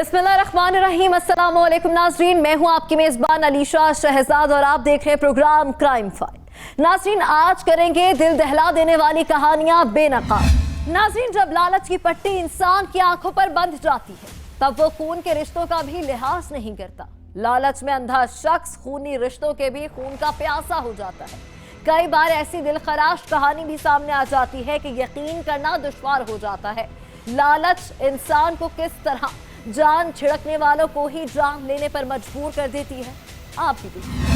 बिस्मिल्लाहिर्रहमानिर्रहीम, अस्सलाम वालेकुम नाज़रीन। मैं हूं आपकी मेज़बान अलीशा शहजाद और आप देख रहे हैं प्रोग्राम क्राइम फाइल। नाज़रीन, आज करेंगे दिल दहला देने वाली कहानियां बेनकाब। नाज़रीन, जब लालच की पट्टी इंसान की आंखों पर बंध जाती है तब वो खून के रिश्तों का भी लिहाज नहीं करता। लालच में अंधा शख्स खूनी रिश्तों के भी खून का प्यासा हो जाता है। कई बार ऐसी दिलखराश कहानी भी सामने आ जाती है कि यकीन करना दुश्वार हो जाता है। लालच इंसान को किस तरह जान छिड़कने वालों को ही जान लेने पर मजबूर कर देती है, आप भी देखिए।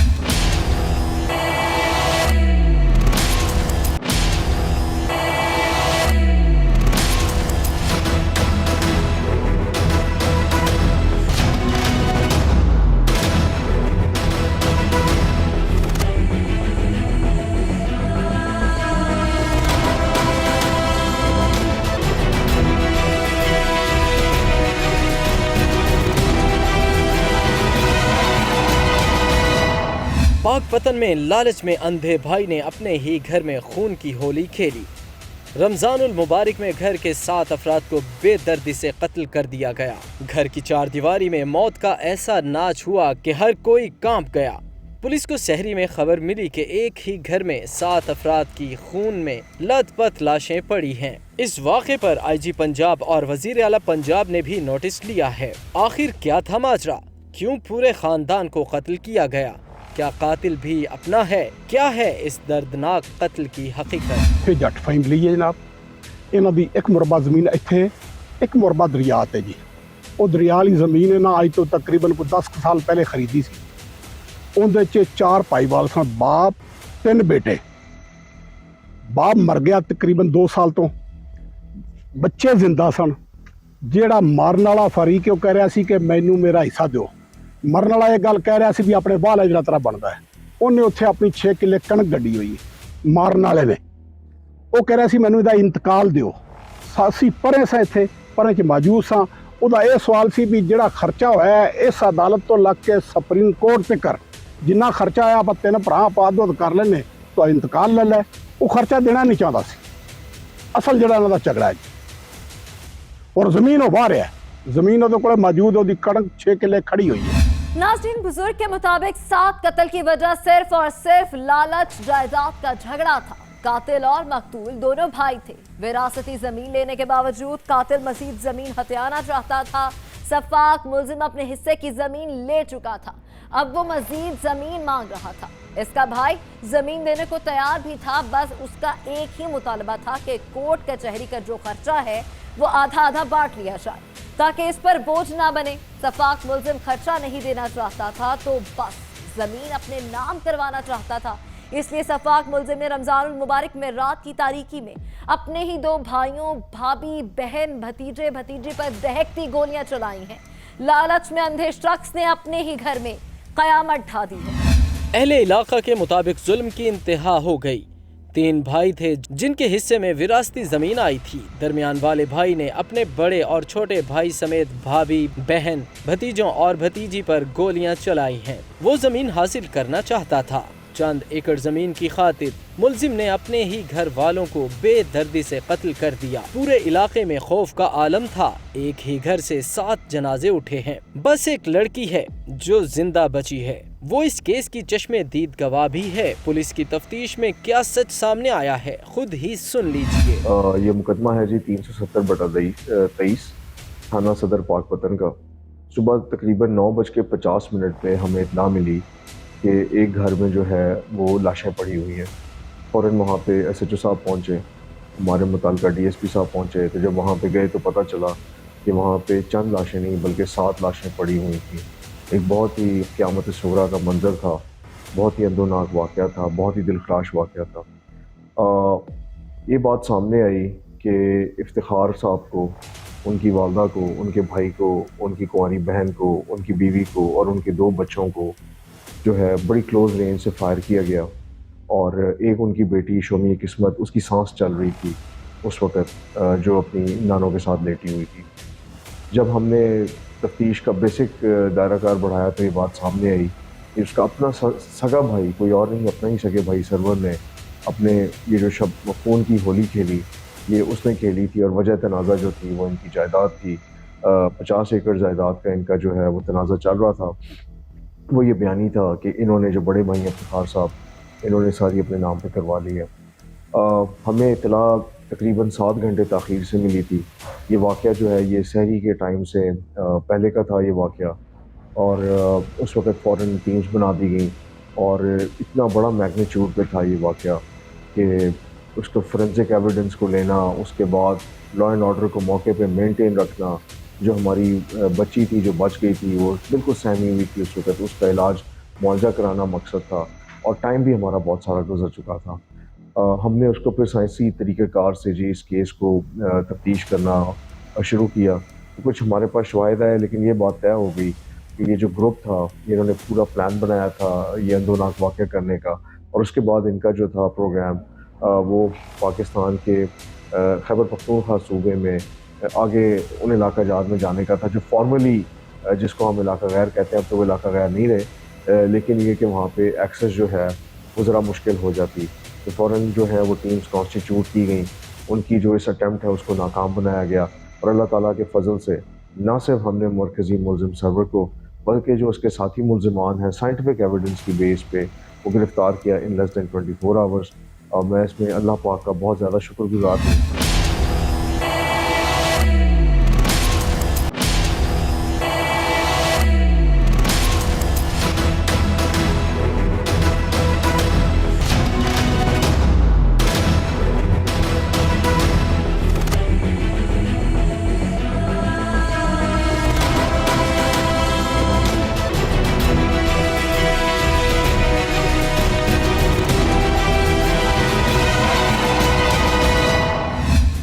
पाकपतन में लालच में अंधे भाई ने अपने ही घर में खून की होली खेली। रमजानुल मुबारक में घर के 7 अफराद को बेदर्दी से कत्ल कर दिया गया। घर की 4 दीवारी में मौत का ऐसा नाच हुआ कि हर कोई कांप गया। पुलिस को शहरी में खबर मिली कि एक ही घर में 7 अफराद की खून में लथपथ लाशें पड़ी हैं। इस वाक़े पर आईजी पंजाब और वजीर आला पंजाब ने भी नोटिस लिया है। आखिर क्या था माजरा? क्यों पूरे खानदान को कत्ल किया गया? क्या कातिल भी अपना है? क्या है इस दर्दनाक कत्ल की हकीकत? जट फैमिली है जनाब, इन्हों की एक मुरबा जमीन इत्थे, एक मुरबा दरिया ते जी। वो दरिया वाली जमीन इन्हें अज तो तकरीबन 10 साल पहले खरीदी सी। उहदे च 4 भाईवाल सन, बाप 3 बेटे। बाप मर गया तकरीबन 2 साल तो, बच्चे जिंदा सन। जिहड़ा मारन वाला फरीक वो कह रहा सी कि मैनू मेरा हिस्सा दो। मरन वाला ये गल कह रहा सी भी अपने बाल है जिहड़ा तेरा बनता है। उन्हें उत्थे अपनी 6 किले कणक गड्डी हुई है। मारन वाले ने वो कह रहा सी मैनू इहदा इंतकाल दिओ। असीं परे सां इत्थे परे च मौजूद सां। उहदा ये सवाल सी भी जिहड़ा खर्चा होया है इस अदालत तो लग के सुप्रीम कोर्ट तक जिन्ना खर्चा आया आप 3 भरा पाद कर लेने तो इंतकाल ले लै। वो खर्चा देना नहीं चाहता सी। असल जिहड़ा इन्हां दा झगड़ा है और जमीन वो बाहर है। जमीन उहदे कोल मौजूद, उहदी कणक 6 किले खड़ी हुई है। नाज़रीन, बुजुर्ग के मुताबिक 7 कत्ल की वजह सिर्फ और सिर्फ लालच जायदाद का झगड़ा था। कातिल और मकतूल दोनों भाई थे। विरासती जमीन लेने के बावजूद कातिल मजीद जमीन हथियाना चाहता था। सफाक मुलजिम अपने हिस्से की जमीन ले चुका था, अब वो मजीद जमीन मांग रहा था। इसका भाई जमीन देने को तैयार भी था, बस उसका एक ही मुतालबा था कि कोर्ट कचहरी का जो खर्चा है वो आधा आधा बांट लिया जाए ताकि इस पर बोझ ना बने। सफाक मुलजिम खर्चा नहीं देना चाहता था तो बस जमीन अपने नाम करवाना चाहता था। इसलिए सफाक मुलजिम ने रमजानुल मुबारक में रात की तारीकी में अपने ही 2 भाइयों, भाभी, बहन, भतीजे भतीजी पर दहकती गोलियां चलाई हैं। लालच में अंधे शख्स ने अपने ही घर में कयामत ढा दी है। अहले इलाका के मुताबिक जुल्म की इंतहा हो गई। 3 भाई थे जिनके हिस्से में विरासती जमीन आई थी। दरमियान वाले भाई ने अपने बड़े और छोटे भाई समेत भाभी, बहन, भतीजों और भतीजी पर गोलियां चलाई हैं। वो जमीन हासिल करना चाहता था। चंद एकड़ जमीन की खातिर मुलजिम ने अपने ही घर वालों को बेदर्दी से कत्ल कर दिया। पूरे इलाके में खौफ का आलम था। एक ही घर से 7 जनाजे उठे हैं। बस एक लड़की है जो जिंदा बची है। वो इस केस की चश्मे दीद गवाह भी है। पुलिस की तफ्तीश में क्या सच सामने आया है, खुद ही सुन लीजिए। ये मुकदमा है जी 370/23 थाना सदर पाकपतन का। सुबह तकरीबन 9:50 पे हमें इत्तला मिली कि एक घर में जो है वो लाशें पड़ी हुई हैं। फ़ौरन वहाँ पे SHO साहब पहुँचे, हमारे मुताल्लिका DSP साहब पहुँचे। तो जब वहाँ पे गए तो पता चला कि वहाँ पे चंद लाशें नहीं बल्कि 7 लाशें पड़ी हुई थी। एक बहुत ही क़यामत सुगरा का मंजर था, बहुत ही अंदोनाक वाक़या था, बहुत ही दिलखराश वाक़या था। ये बात सामने आई कि इफ्तिखार साहब को, उनकी वालदा को, उनके भाई को, उनकी कुंवारी बहन को, उनकी बीवी को और उनके 2 बच्चों को जो है बड़ी क्लोज रेंज से फायर किया गया। और एक उनकी बेटी शोमी किस्मत, उसकी सांस चल रही थी उस वक़्त, जो अपनी नानों के साथ लेटी हुई थी। जब हमने तफ्तीश का बेसिक दायराकार बढ़ाया तो ये बात सामने आई कि उसका अपना सगा भाई, कोई और नहीं, अपना ही सगे भाई सरवर ने अपने ये जो खून की होली खेली, ये उसने खेली थी। और वजह तनाज़ा जो थी वो इनकी जायदाद थी। 50 एकड़ जायदाद का इनका जो है वो तनाज़ा चल रहा था। वो ये बयानी था कि इन्होंने जो बड़े भाई हैं इफ्तिखार साहब, इन्होंने सारी अपने नाम पे करवा ली है। हमें इतला तकरीबन 7 घंटे ताख़ीर से मिली थी। ये वाक़या जो है ये सहरी के टाइम से पहले का था ये वाक़या, और उस वक़्त फ़ौरन टीम्स बना दी गई और इतना बड़ा मैग्नीट्यूड पे था ये वाक़या कि उसको फोरेंसिक एविडेंस को लेना, उसके बाद लॉ एंड ऑर्डर को मौके पे मेंटेन रखना। जो हमारी बच्ची थी जो बच गई थी वो बिल्कुल सहमी हुई थी उस वक़्त, उसका इलाज मुआवजा कराना मकसद था और टाइम भी हमारा बहुत सारा गुजर चुका था। हमने उसको फिर साइंसी तरीक़ेकार से जी इस केस को तफ्तीश करना शुरू किया। तो कुछ हमारे पास शवाहिद आए, लेकिन ये बात तय हो गई कि ये जो ग्रुप था इन्होंने पूरा प्लान बनाया था ये अंदोनाक वाक़या करने का, और उसके बाद इनका जो था प्रोग्राम वो पाकिस्तान के खैबर पख्तूनख्वा सूबे में आगे उन इलाका जात में जाने का था जो फॉर्मली जिसको हम इलाका गैर कहते हैं। अब तो वो इलाका गैर नहीं रहे, लेकिन ये कि वहाँ पे एक्सेस जो है वो ज़रा मुश्किल हो जाती। तो फ़ौरन जो है वो टीम्स कॉन्स्टिट्यूट की गई, उनकी जो इस अटैम्प्ट है उसको नाकाम बनाया गया, और अल्लाह ताला के फ़ज़ल से ना सिर्फ हमने मरकज़ी मुलज़िम सर्वर को बल्कि जो उसके साथी मुलज़िमान हैं साइंटिफिक एविडेंस की बेस पे वो गिरफ़्तार किया इन लेस दैन 24 आवर्स। और मैं इसमें अल्लाह पाक का बहुत ज़्यादा शुक्रगुज़ार हूँ।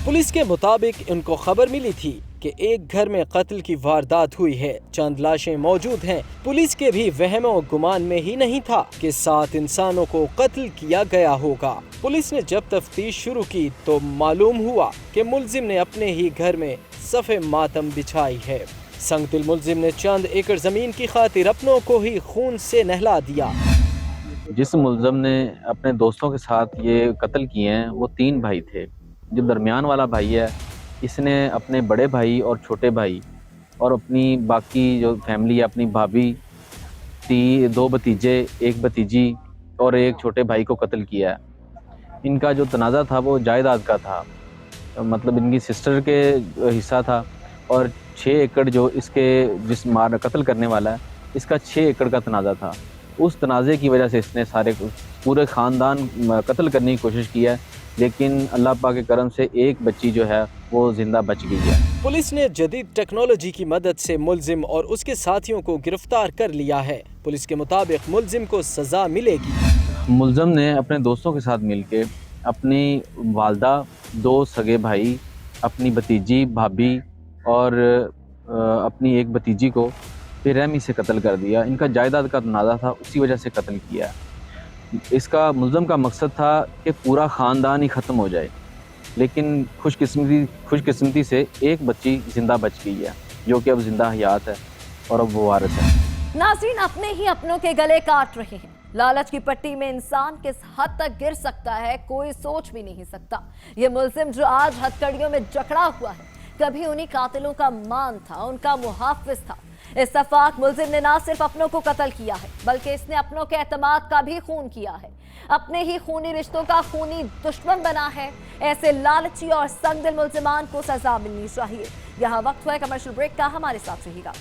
पुलिस के मुताबिक इनको खबर मिली थी कि एक घर में कत्ल की वारदात हुई है, चंद लाशें मौजूद हैं। पुलिस के भी वहम और गुमान में ही नहीं था कि 7 इंसानों को कत्ल किया गया होगा। पुलिस ने जब तफ्तीश शुरू की तो मालूम हुआ कि मुलजिम ने अपने ही घर में सफ़े मातम बिछाई है। संगदिल मुलजिम ने चंद एकड़ जमीन की खातिर अपनों को ही खून से नहला दिया। जिस मुलजिम ने अपने दोस्तों के साथ ये कत्ल किए हैं वो 3 भाई थे। जो दरमियान वाला भाई है इसने अपने बड़े भाई और छोटे भाई और अपनी बाकी जो फैमिली है, अपनी भाभी, 2 भतीजे, 1 भतीजी और 1 छोटे भाई को कत्ल किया है। इनका जो तनाज़ा था वो जायदाद का था, मतलब इनकी सिस्टर के हिस्सा था, और 6 एकड़ जो इसके जिस कत्ल करने वाला है इसका 6 एकड़ का तनाज़ा था। उस तनाज़े की वजह से इसने पूरे ख़ानदान कत्ल करने की कोशिश की है, लेकिन अल्लाह पाक के करम से एक बच्ची जो है वो जिंदा बच गई है। पुलिस ने जदीद टेक्नोलॉजी की मदद से मुलजिम और उसके साथियों को गिरफ्तार कर लिया है। पुलिस के मुताबिक मुलजिम को सजा मिलेगी। मुलजिम ने अपने दोस्तों के साथ मिलके अपनी वालदा, 2 सगे भाई, अपनी भतीजी, भाभी और अपनी 1 भतीजी को बेरहमी से कत्ल कर दिया। इनका जायदाद का तनाज़ा था, उसी वजह से कत्ल किया। इसका मुलज़म का मकसद था कि पूरा ख़ानदान ही ख़त्म हो जाए, लेकिन खुशकिस्मती से 1 बच्ची ज़िंदा बच गई है जो कि अब ज़िंदा हयात है और अब वो वारिस है। नाज़रीन, अपने ही अपनों के गले काट रहे हैं। लालच की पट्टी में इंसान किस हद तक गिर सकता है कोई सोच भी नहीं सकता। ये मुलजिम जो आज हथकड़ियों में जकड़ा हुआ है कभी उन्हीं कातिलों का मान था, उनका मुहाफिज था। इत्तफाक मुलजिम ने ना सिर्फ अपनों को कत्ल किया है बल्कि इसने अपनों के एतमाद का भी खून किया है, अपने ही खूनी रिश्तों का खूनी दुश्मन बना है। ऐसे लालची और संगदिल मुलजिमान को सजा मिलनी चाहिए। यहाँ वक्त हुआ है कमर्शियल ब्रेक का, हमारे साथ रहिएगा।